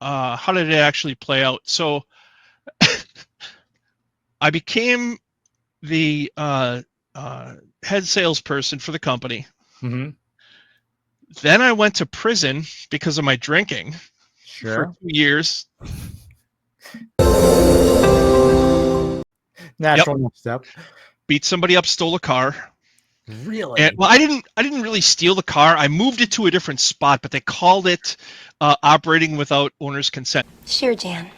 how did it actually play out? So I became the head salesperson for the company. Mm-hmm. Then I went to prison because of my drinking for 2 years. Natural next step. Beat somebody up, stole a car. Really? And, well, I didn't really steal the car. I moved it to a different spot, but they called it operating without owner's consent. Sure, Jan.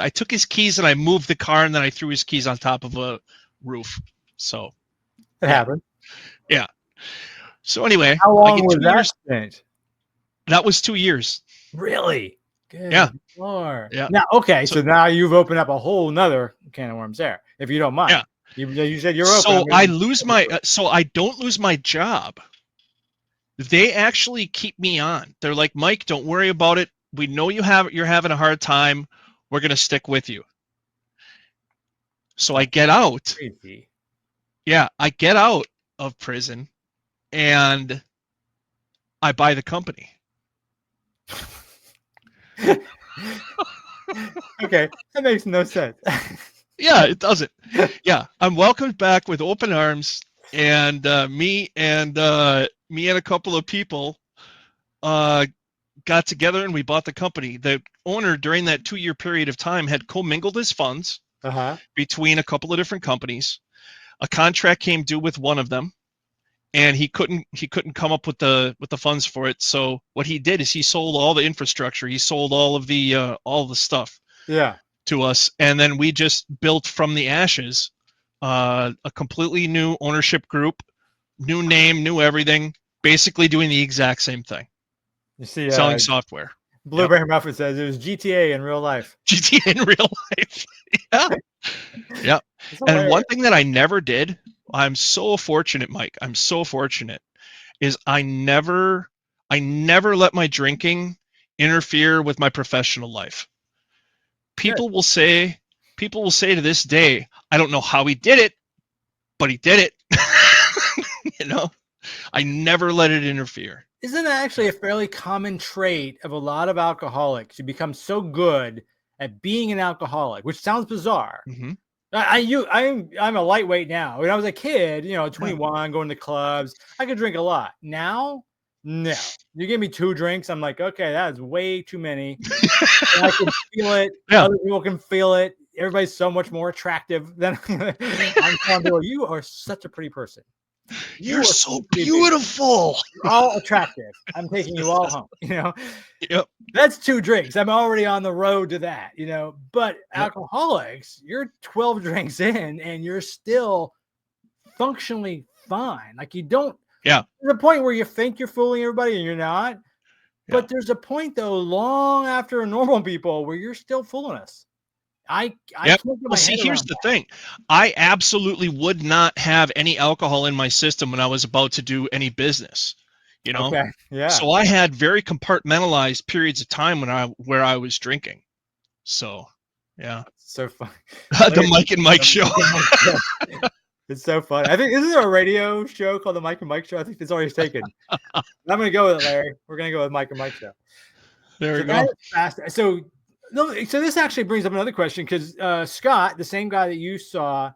I took his keys and I moved the car, and then I threw his keys on top of a roof. So it happened. Yeah. So anyway, how long was that stint? That was 2 years. Really? Good. Yeah. Lord. Yeah. Now, okay, so now you've opened up a whole nother can of worms there, if you don't mind. Yeah. You said you're open. So I don't lose my job. They actually keep me on. They're like, Mike, don't worry about it. We know you're having a hard time. We're gonna stick with you. So I get out. Crazy. Yeah, I get out of prison, and I buy the company. Okay, that makes no sense. Yeah, it doesn't. Yeah, I'm welcomed back with open arms, and me and a couple of people got together and we bought the company. The owner during that 2-year period of time had commingled his funds between a couple of different companies. A contract came due with one of them, and he couldn't come up with the funds for it. So what he did is he sold all the infrastructure. He sold all the stuff. Yeah. To us, and then we just built from the ashes a completely new ownership group, new name, new everything, basically doing the exact same thing. You see, selling software. Blueberry Muffin says it was GTA in real life. GTA in real life. Yeah. Yeah. And one thing that I never did, I'm so fortunate, Mike, I'm so fortunate, is I never let my drinking interfere with my professional life. People will say to this day, I don't know how he did it, but he did it. You know, I never let it interfere. Isn't that actually a fairly common trait of a lot of alcoholics? You become so good at being an alcoholic, which sounds bizarre. Mm-hmm. I'm a lightweight now. When I was a kid, 21, going to clubs, I could drink a lot. Now, no. You give me 2 drinks, I'm like, okay, that is way too many. I can feel it. Yeah. Other people can feel it. Everybody's so much more attractive than I'm telling you. You are such a pretty person. You're so beautiful. You're all attractive. I'm taking you all home. Yep. That's 2 drinks. I'm already on the road to that. But alcoholics, you're 12 drinks in, and you're still functionally fine. Like you don't. Yeah. There's a point where you think you're fooling everybody and you're not. Yeah. But there's a point though, long after normal people, where you're still fooling us. I Well, see, here's the thing. I absolutely would not have any alcohol in my system when I was about to do any business. Okay. Yeah. So I had very compartmentalized periods of time where I was drinking. So, yeah. So fun. The Mike and Mike show. It's so funny. I think isn't there a radio show called the Mike and Mike Show? I think it's already taken. I'm going to go with it, Larry. We're going to go with Mike and Mike Show. There we go. So this actually brings up another question because Scott, the same guy that you saw,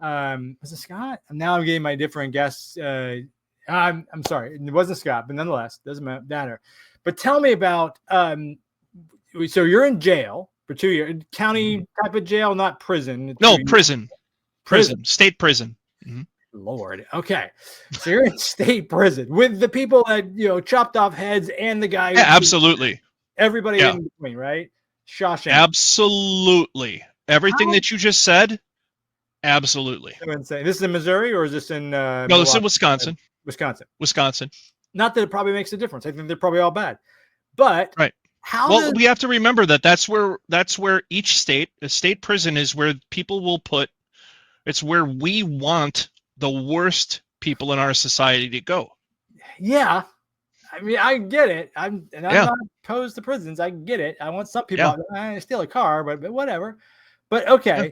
was it Scott? Now I'm getting my different guests. I'm sorry, it wasn't Scott, but nonetheless, doesn't matter. But tell me about. So you're in jail for 2 years, county type of jail, not prison. No, prison. State prison. Mm-hmm. Lord. Okay. So you're in state prison with the people that, chopped off heads and the guy. Yeah, absolutely. Everybody in between, right? Shawshank. Absolutely. Everything that you just said. Absolutely. This is in Missouri or is this in? No, this is in Wisconsin. Wisconsin. Not that it probably makes a difference. I think they're probably all bad. But right. We have to remember that's where each state, a state prison is where people will put. It's where we want the worst people in our society to go. Yeah. I mean, I get it. I'm not opposed to prisons. I get it. I want some people I steal a car, but whatever. But okay. Yeah.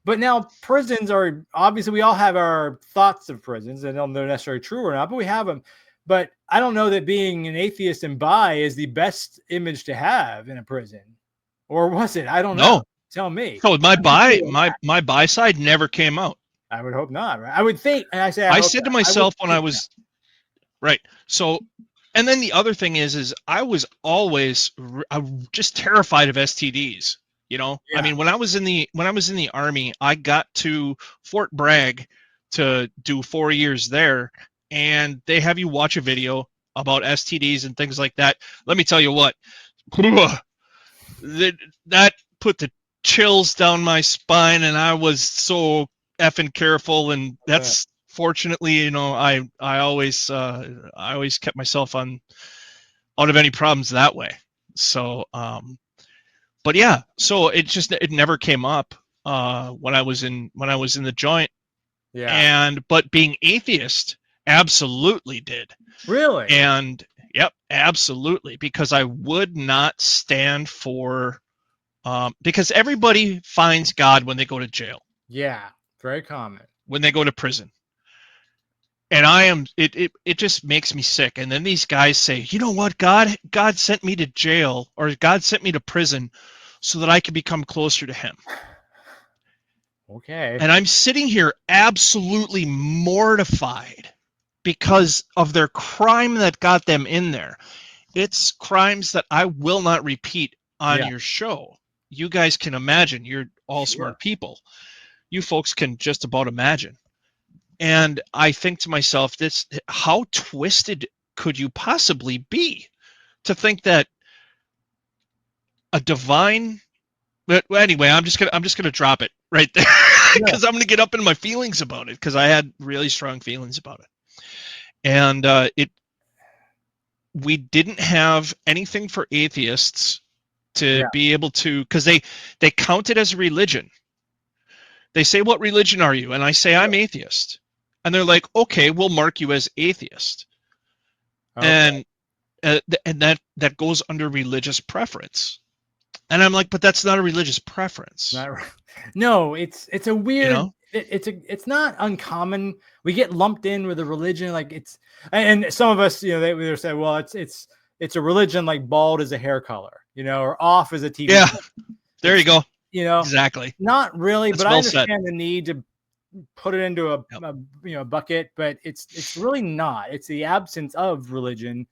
But now prisons are obviously we all have our thoughts of prisons, and I don't know if they're necessarily true or not, but we have them. But I don't know that being an atheist and bi is the best image to have in a prison, or was it? I don't know. Tell me. So my bi side never came out. I would hope not. Right? I would think, and I say, I said to myself when I was right. So, and then the other thing is I was always just terrified of STDs. You know, I mean, when I was in the Army, I got to Fort Bragg to do 4 years there, and they have you watch a video about STDs and things like that. Let me tell you what, that put the chills down my spine, and I was so effing careful. And that's fortunately, you know, I always kept myself out of any problems that way. So, but yeah, so it never came up when I was in the joint. Yeah. But being atheist absolutely did. Really? And yep, absolutely, because I would not stand for because everybody finds God when they go to jail. Yeah, very common. When they go to prison. And it just makes me sick. And then these guys say, you know what, God sent me to jail, or God sent me to prison so that I could become closer to him. Okay. And I'm sitting here absolutely mortified because of their crime that got them in there. It's crimes that I will not repeat on your show. You guys can imagine. You're all smart people. You folks can just about imagine. And I think to myself, how twisted could you possibly be to think that a divine? But anyway, I'm just gonna drop it right there because I'm gonna get up in my feelings about it, because I had really strong feelings about it. And we didn't have anything for atheists to be able to, because they count it as a religion. They say, what religion are you? And I say, I'm atheist. And they're like, okay, we'll mark you as atheist. Okay. And that goes under religious preference. And I'm like, but that's not a religious preference. No, it's a weird, you know? It's not uncommon. We get lumped in with a religion, like and some of us, you know, they say, well, it's a religion like bald as a hair color, you know, or off as a TV. Yeah, there you go. You know, exactly. Not really, that's but I understand the need to put it into a bucket, but it's really not. It's the absence of religion,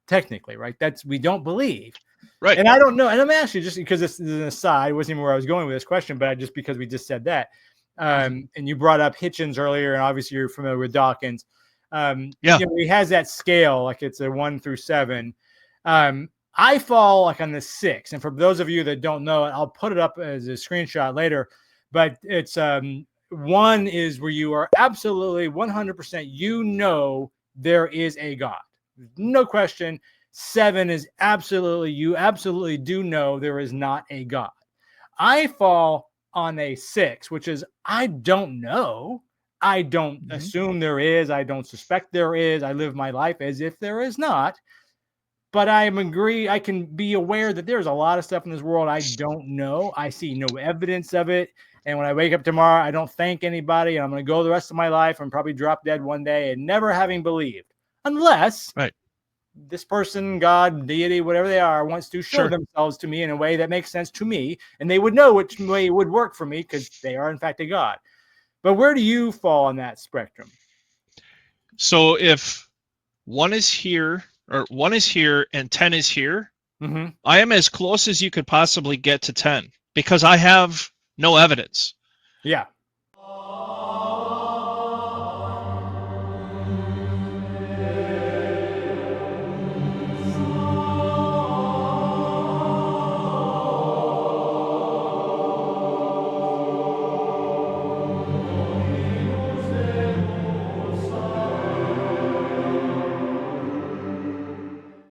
technically, right? We don't believe. Right. And I don't know. And I'm actually, just because this is an aside, it wasn't even where I was going with this question, but just because we just said that. And you brought up Hitchens earlier, and obviously you're familiar with Dawkins. You know, he has that scale, like it's a 1 through 7. I fall like on the 6. And for those of you that don't know it, I'll put it up as a screenshot later. But it's 1 is where you are absolutely 100%, you know, there is a God. No question. 7 is absolutely, you absolutely do know there is not a God. I fall on a 6, which is, I don't know. I don't assume there is. I don't suspect there is. I live my life as if there is not. But I can be aware that there's a lot of stuff in this world I don't know. I see no evidence of it. And when I wake up tomorrow, I don't thank anybody. And I'm going to go the rest of my life and probably drop dead one day and never having believed. Unless this person, God, deity, whatever they are, wants to show themselves to me in a way that makes sense to me. And they would know which way it would work for me, because they are, in fact, a God. But where do you fall on that spectrum? So if 1 is here, or 1 is here and 10 is here, I am as close as you could possibly get to 10, because I have no evidence. Yeah.